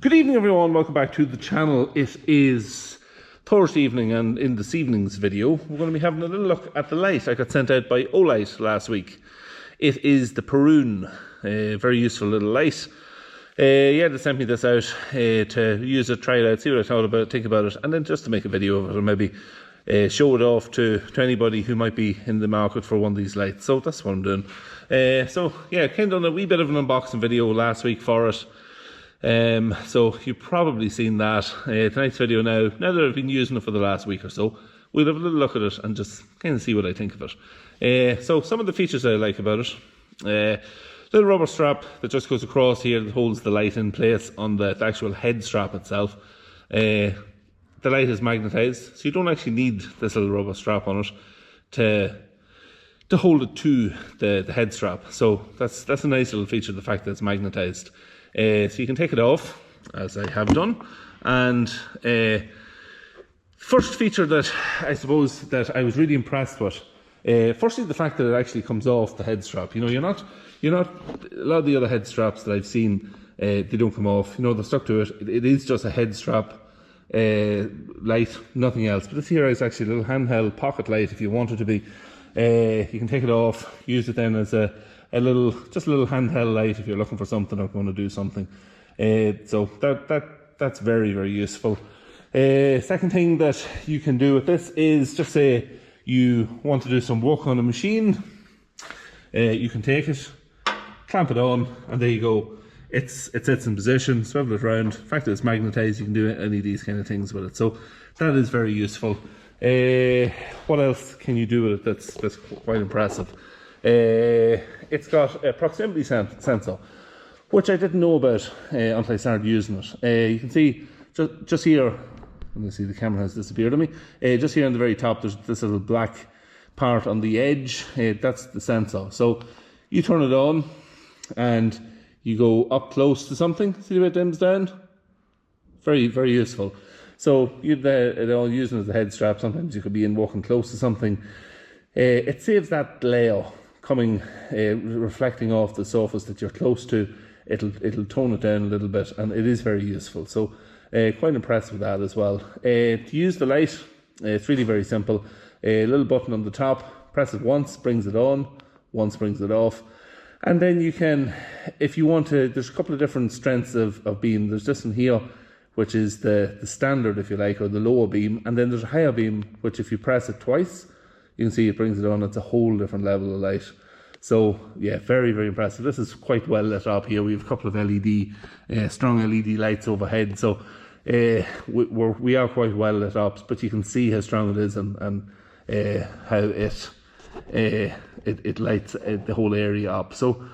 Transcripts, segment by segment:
Good evening everyone, welcome back to the channel. It is Thursday evening, and in this evening's video we're going to be having a little look at the light I got sent out by Olight last week. It is the Perun, a very useful little light. They sent me this out to use it, try it out, see what I thought about it, think about it, and then just to make a video of it, or maybe show it off to anybody who might be in the market for one of these lights. So that's what I'm doing. Kind of done a wee bit of an unboxing video last week for it. So you've probably seen that. Tonight's video now that I've been using it for the last week or so, we'll have a little look at it and just kind of see what I think of it. So some of the features I like about it. Little rubber strap that just goes across here that holds the light in place on the actual head strap itself. The light is magnetised, so you don't actually need this little rubber strap on it to hold it to the head strap. So that's a nice little feature, the fact that it's magnetised. So you can take it off, as I have done, and first feature that I suppose that I was really impressed with, firstly the fact that it actually comes off the head strap. You know, you're not a lot of the other head straps that I've seen, they don't come off. You know, they're stuck to it. It is just a head strap light, nothing else. But this here is actually a little handheld pocket light if you want it to be. You can take it off, use it then as a little handheld light if you're looking for something or going to do something. So that's very, very useful. Second thing that you can do with this is, just say you want to do some work on a machine, you can take it, clamp it on, and there you go. It sits in position, swivel it around. The fact that it's magnetised, you can do any of these kind of things with it. So that is very useful. What else can you do with it that's quite impressive? It's got a proximity sensor, which I didn't know about until I started using it. You can see just here, let me see, the camera has disappeared on me. Just here on the very top, there's this little black part on the edge. That's the sensor. So you turn it on and you go up close to something. See the way it dims down? Very, very useful. So they're all using it as a head strap. Sometimes you could be in walking close to something. It saves that glare coming, reflecting off the surface that you're close to. It'll tone it down a little bit, and it is very useful. So quite impressed with that as well. To use the light, it's really very simple. A little button on the top, press it once, brings it on, once brings it off. And then you can, if you want to, there's a couple of different strengths of beam. There's this one here, which is the standard, if you like, or the lower beam. And then there's a higher beam, which if you press it twice, you can see it brings it on. It's a whole different level of light. So yeah, very, very impressive. This is quite well lit up here. We have a couple of strong LED lights overhead. So we are quite well lit up, but you can see how strong it is and how it lights the whole area up. So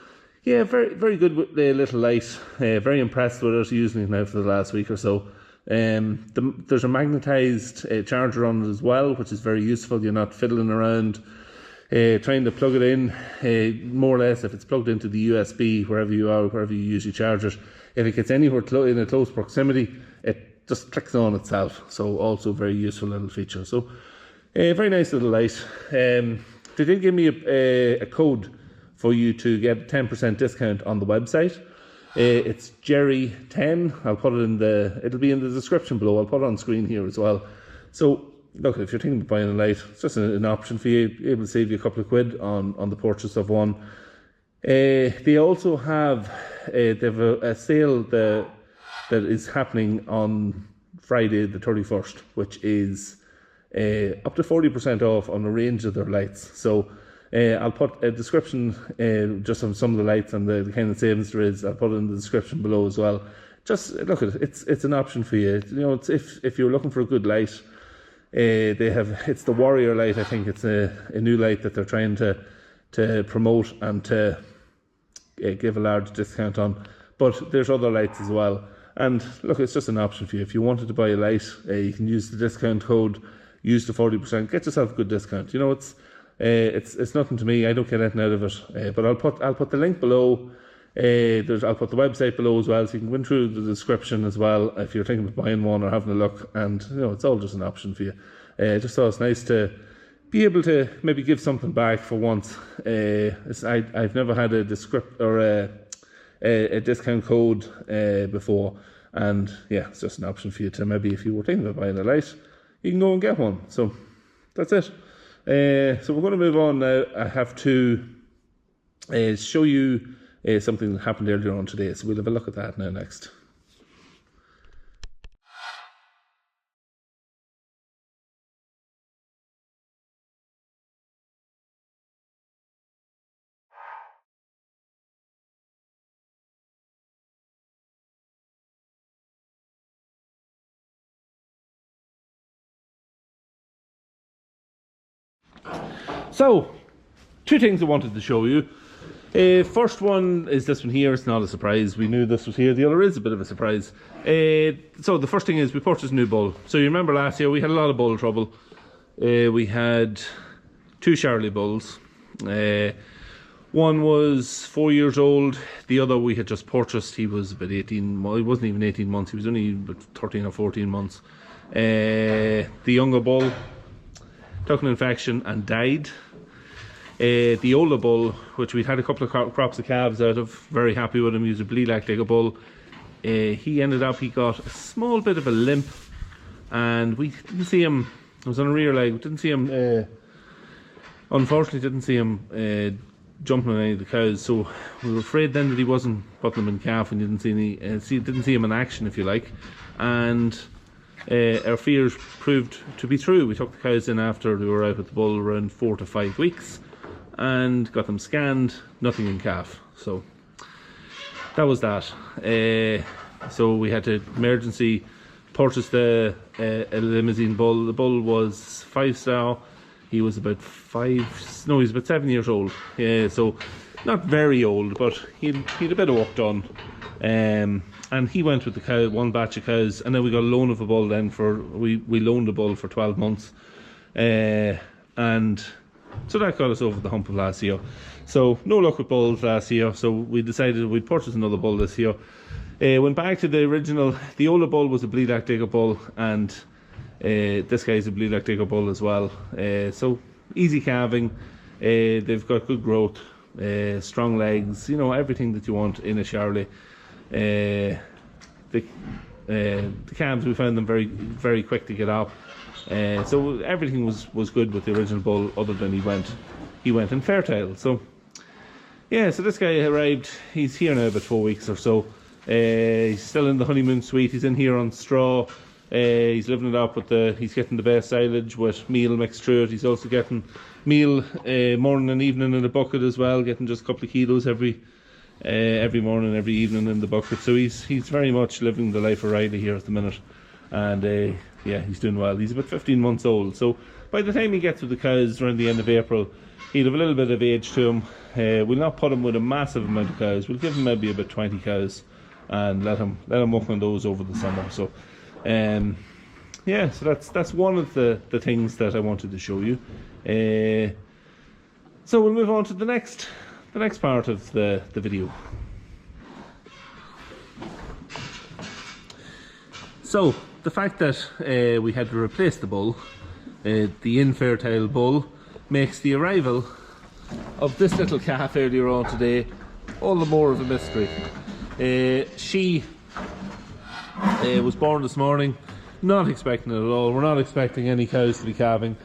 yeah, very, very good with the little light. Very impressed with it, using it now for the last week or so. There's a magnetised charger on it as well, which is very useful. You're not fiddling around trying to plug it in. More or less, if it's plugged into the USB, wherever you are, wherever you usually charge it, if it gets anywhere in a close proximity, it just clicks on itself. So also very useful little feature. So very nice little light. They did give me a code for you to get 10% discount on the website. It's Jerry10. I'll put it it'll be in the description below. I'll put it on screen here as well. So look, if you're thinking of buying a light, it's just an option for you. Able to save you a couple of quid on the purchase of one. They also have a sale that is happening on Friday the 31st, which is up to 40% off on a range of their lights. So I'll put a description just on some of the lights and the kind of savings there is. I'll put it in the description below as well. Just look at it. It's an option for you. You know, it's if you're looking for a good light, it's the Warrior light. I think it's a new light that they're trying to promote and to give a large discount on. But there's other lights as well. And look, it's just an option for you. If you wanted to buy a light, you can use the discount code, use the 40%, get yourself a good discount. You know, it's nothing to me. I don't get anything out of it. But I'll put the link below. I'll put the website below as well, so you can go through the description as well if you're thinking of buying one or having a look. And you know, it's all just an option for you. Just thought it's nice to be able to maybe give something back for once. I've never had a discount code before, And yeah, it's just an option for you to, maybe if you were thinking of buying a light, you can go and get one. So that's it. So we're going to move on now. I have to show you something that happened earlier on today. So we'll have a look at that now next. So, two things I wanted to show you. First one is this one here. It's not a surprise. We knew this was here. The other is a bit of a surprise. So the first thing is we purchased a new bull. So you remember last year we had a lot of bull trouble. We had 2 Charolais bulls. One was 4 years old. The other we had just purchased. He was about 18. Well, he wasn't even 18 months. He was only about 13 or 14 months. The younger bull took an infection and died. The older bull, which we'd had a couple of crops of calves out of, very happy with him. He was a bleed lactic bull. He ended up, he got a small bit of a limp, and we didn't see him. It was on a rear leg. We didn't see him. Unfortunately, didn't see him jumping on any of the cows. So we were afraid then that he wasn't putting them in calf, and didn't see any. Didn't see him in action, if you like, and. Our fears proved to be true. We took the cows in after they were out with the bull around 4 to 5 weeks and got them scanned, nothing in calf. So that was that. So we had to emergency purchase a limousine bull. The bull was 5-star. He was about 7 years old. So not very old, but he'd a bit of work done. And he went with the cow, one batch of cows, and then we got a loan of a bull then we loaned a bull for 12 months. And so that got us over the hump of last year. So no luck with bulls last year, so we decided we'd purchase another bull this year. Went back to the original. The older bull was a bleed lactic bull, and this guy's a bleed lactic bull as well. So easy calving, they've got good growth, strong legs, everything that you want in a Charolais. The calves, we found them very, very quick to get up. So everything was good with the original bull, other than he went infertile. So yeah, so this guy arrived. He's here now about 4 weeks or so. He's still in the honeymoon suite. He's in here on straw. He's living it up with he's getting the best silage with meal mixed through it. He's also getting meal morning and evening in a bucket as well, getting just a couple of kilos every morning, every evening in the bucket. So he's very much living the life of Riley here at the minute, and yeah, he's doing well. He's about 15 months old, so by the time he gets with the cows around the end of April, he'll have a little bit of age to him. We'll not put him with a massive amount of cows. We'll give him maybe about 20 cows and let him work on those over the summer. So yeah, so that's one of the things that I wanted to show you. So we'll move on to the next part of the video. So the fact that we had to replace the bull, the infertile bull, makes the arrival of this little calf earlier on today all the more of a mystery. She was born this morning, not expecting it at all. We're not expecting any cows to be calving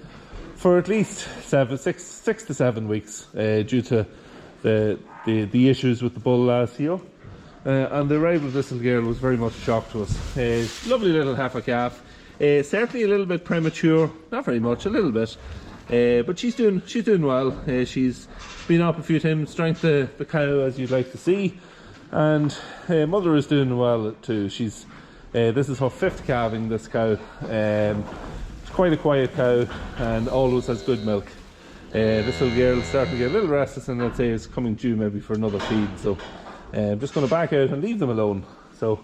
for at least 6 to 7 weeks, due to the issues with the bull last year. And the arrival of this little girl was very much a shock to us. Lovely little half a calf, certainly a little bit premature, not very much, a little bit, but she's doing well. She's been up a few times, drank the cow as you'd like to see, and mother is doing well too. She's this is her 5th calving, this cow. It's quite a quiet cow and always has good milk. This little girl is starting to get a little restless, and I'd say is coming due maybe for another feed. So I'm just going to back out and leave them alone. So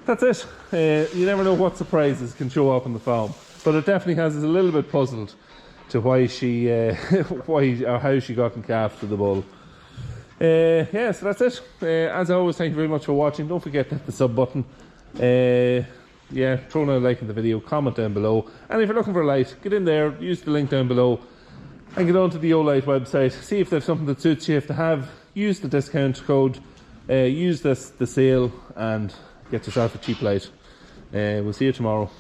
that's it. You never know what surprises can show up on the farm, but it definitely has us a little bit puzzled to why she, or how she got in calf to the bull. Yeah, so that's it. As always, thank you very much for watching. Don't forget to hit the sub button. Yeah, throw in a like in the video, comment down below, and if you're looking for a light, get in there, use the link down below, and get onto the Olight website. See if there's something that suits you. If they have, use the discount code, use the sale, and get yourself a cheap light. We'll see you tomorrow.